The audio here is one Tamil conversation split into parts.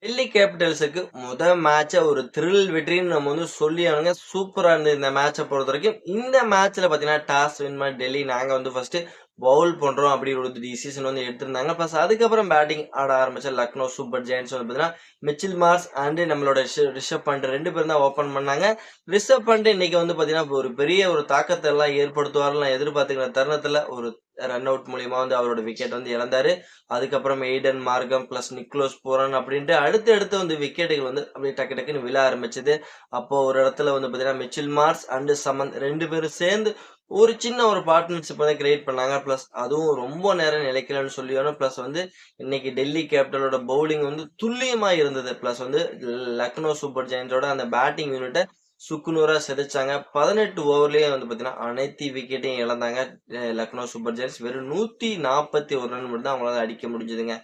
டெல்லி கேபிட்டல்ஸுக்கு மேட்ச ஒரு த்ரில் வெற்றின்னு நம்ம சொல்லி ஆகணுங்க. சூப்பரா இருந்தது இந்த மேட்ச பொறுத்தவரைக்கும். இந்த மேட்ச்ல பார்த்தீங்கன்னா, டாஸ் வின் பண்ணி டெல்லி நாங்க ஃபர்ஸ்ட் பவுல் பண்றோம் அப்படின்னு ஒரு டிசிஷன் எடுத்திருந்தாங்க. பிளஸ் அதுக்கப்புறம் பேட்டிங் ஆட ஆரம்பிச்ச லக்னோ சூப்பர் ஜெயண்ட்ஸ் பார்த்தீங்கன்னா, மிச்சில் மார்ஸ் அண்ட் நம்மளோட ரிஷப் பண்ட் 2 பேரும் தான் ஓப்பன் பண்ணாங்க. ரிஷப் பண்ட் இன்னைக்கு பார்த்தீங்கன்னா, ஒரு பெரிய ஒரு தாக்கத்த எல்லாம் ஏற்படுத்துவார்னு நான் எதிர்பார்த்துக்கிற தருணத்துல ஒரு ரன் அவுட் மூலியமா அவரோட விக்கெட் இழந்தாரு. அதுக்கப்புறம் எய்டன் மார்க்கம் பிளஸ் நிக்லோஸ் போரன் அப்படின்ட்டு அடுத்து விக்கெட்டுகள் அப்படியே டக்கு டக்குன்னு விழ ஆரம்பிச்சது. அப்போ ஒரு இடத்துல பார்த்தீங்கன்னா மிச்சில் மார்ஸ் அண்ட் சமந்த் 2 பேரும் சேர்ந்து ஒரு சின்ன ஒரு பார்ட்னர்ஷிப் கிரியேட் பண்ணாங்க. பிளஸ் அதுவும் ரொம்ப நேரம் நிலைக்கலன்னு சொல்லி பிளஸ் இன்னைக்கு டெல்லி கேபிட்டலோட பவுலிங் துல்லியமா இருந்தது. பிளஸ் லக்னோ சூப்பர் ஜெயண்ட்ஸோட அந்த பேட்டிங் யூனிட்டை சுக்குநூறா சிதைச்சாங்க. 18 ஓவர்லயே பார்த்தீங்கன்னா அனைத்து விக்கெட்டையும் இழந்தாங்க. லக்னோ சூப்பர் ஜெயண்ட்ஸ் வெறும் 141 ரன் மட்டும் தான் அவங்களால அடிக்க முடிஞ்சதுங்க.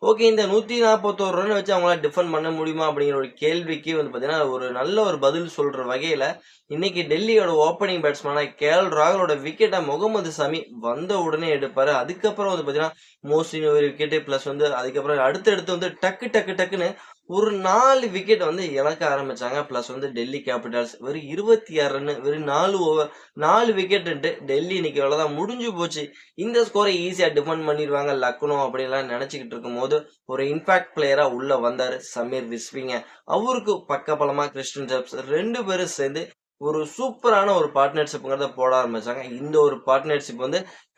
ஓகே, இந்த 141 ரன் வச்சு அவங்களால டிஃபெண்ட் பண்ண முடியுமா அப்படிங்கிற ஒரு கேள்விக்கு பார்த்தீங்கன்னா ஒரு நல்ல ஒரு பதில் சொல்ற வகையில இன்னைக்கு டெல்லியோட ஓப்பனிங் பேட்ஸ்மேனா கேஎல் ராகுலோட விக்கெட்டை முகமது சமி வந்த உடனே எடுப்பாரு. அதுக்கப்புறம் பார்த்தீங்கன்னா மோஸ்ட்லி ஒரு விக்கெட்டு பிளஸ் அதுக்கப்புறம் அடுத்தடுத்து டக்கு டக்கு டக்குன்னு ஒரு 4 விக்கெட் இழக்க ஆரம்பிச்சாங்க. பிளஸ் டெல்லி கேபிட்டல்ஸ் வெறும் 26 ரன் வெறும் 4 ஓவர் 4 விக்கெட் டெல்லி இன்னைக்கு அவ்வளவுதான் முடிஞ்சு போச்சு. இந்த ஸ்கோரை ஈஸியா டிஃபெண்ட் பண்ணிடுவாங்க லக்னோ அப்படின்லாம் நினைச்சுக்கிட்டு இருக்கும் போது ஒரு இம்பாக்ட் பிளேயரா உள்ள வந்தாரு சமீர் விஸ்விங்க. அவருக்கு பக்கபலமா கிறிஸ்டன் ஜெப்ஸ் 2 பேரும் சேர்ந்து ஒரு சூப்பரான ஒரு பார்ட்னர்ஷிப்ங்கிறத போட ஆரம்பிச்சாங்க. இந்த ஒரு பார்ட்னர்ஷிப்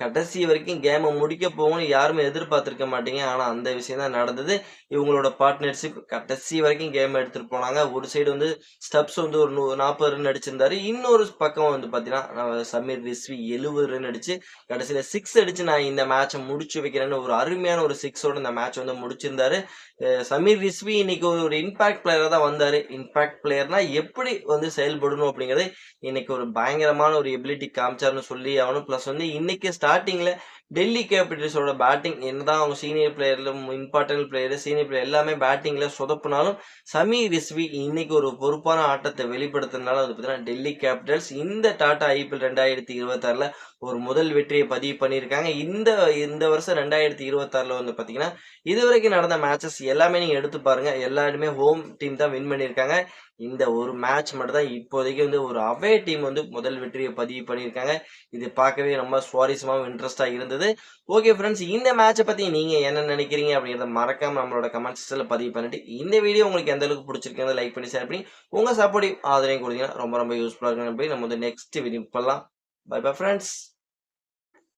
கடைசி வரைக்கும் கேமை முடிக்க போகும்னு யாருமே எதிர்பார்த்திருக்க மாட்டீங்க. ஆனா அந்த விஷயம் தான் நடந்தது. இவங்களோட பார்ட்னர்ஷிப் கடைசி வரைக்கும் கேம் எடுத்துட்டு போனாங்க. ஒரு சைடு ஸ்டப்ஸ் ஒரு 40 ரன் அடிச்சிருந்தாரு. இன்னொரு பக்கம் பாத்தீங்கன்னா சமீர் ரிஸ்வி 70 ரன் அடிச்சு கடைசியில 6 அடிச்சு நான் இந்த மேட்சை முடிச்சு வைக்கிறேன்னு ஒரு அருமையான ஒரு 6ஓட இந்த மேட்ச் முடிச்சிருந்தாரு. சமீர் ரிஸ்வி இன்னைக்கு ஒரு இம்பாக்ட் பிளேயரா தான் வந்தாரு. இம்பாக்ட் பிளேயர்னா எப்படி செயல்படணும் அப்படிங்கறது இன்னைக்கு ஒரு பயங்கரமான ஒரு எபிலிட்டி காமிச்சாருன்னு சொல்லி அவனும். பிளஸ் இன்னைக்கு ஸ்டார்டிங்ல டெல்லி கேபிட்டல்ஸோட பேட்டிங் என்னதான் அவங்க சீனியர் பிளேயர்ல இம்பார்ட்டன்ட் பிளேயர் சீனியர் பிளேயர் எல்லாமே பேட்டிங்ல சொதப்பினாலும் சமீர் ரிஸ்வி இன்னைக்கு ஒரு பொறுப்பான ஆட்டத்தை வெளிப்படுத்தினால பார்த்தீங்கன்னா டெல்லி கேபிட்டல்ஸ் இந்த டாடா ஐபிஎல் 2026ல ஒரு முதல் வெற்றியை பதிவு பண்ணியிருக்காங்க. இந்த வருஷம் 2026ல பாத்தீங்கன்னா இதுவரைக்கும் நடந்த மேட்சஸ் எல்லாமே நீங்க எடுத்து பாருங்க. எல்லாருமே ஹோம் டீம் தான் வின் பண்ணியிருக்காங்க. இந்த ஒரு மேட்ச் மட்டும் தான் இப்போதைக்கு ஒரு அவே டீம் முதல் வெற்றியை பதிவு பண்ணியிருக்காங்க. இது பார்க்கவே ரொம்ப சுவாரஸ்யமாகவும் இன்ட்ரெஸ்டா இருந்தது. ஓகே ஃப்ரெண்ட்ஸ், இந்த மேட்சை பத்தி நீங்க என்ன நினைக்கிறீங்க அப்படிங்கிறத மறக்காம நம்மளோட கமெண்ட் செக்ஷன்ல பதிவு பண்ணிட்டு இந்த வீடியோ உங்களுக்கு எந்த அளவுக்கு பிடிச்சிருக்கீங்க லைக் பண்ணி ஷேர் பண்ணி உங்க சப்போர்ட்டிவ் ஆதரவையும் கொடுத்தீங்கன்னா ரொம்ப ரொம்ப யூஸ்ஃபுல்லா இருக்கும். நம்ம நெக்ஸ்ட் வீடியோ பண்ணலாம். Bye bye friends.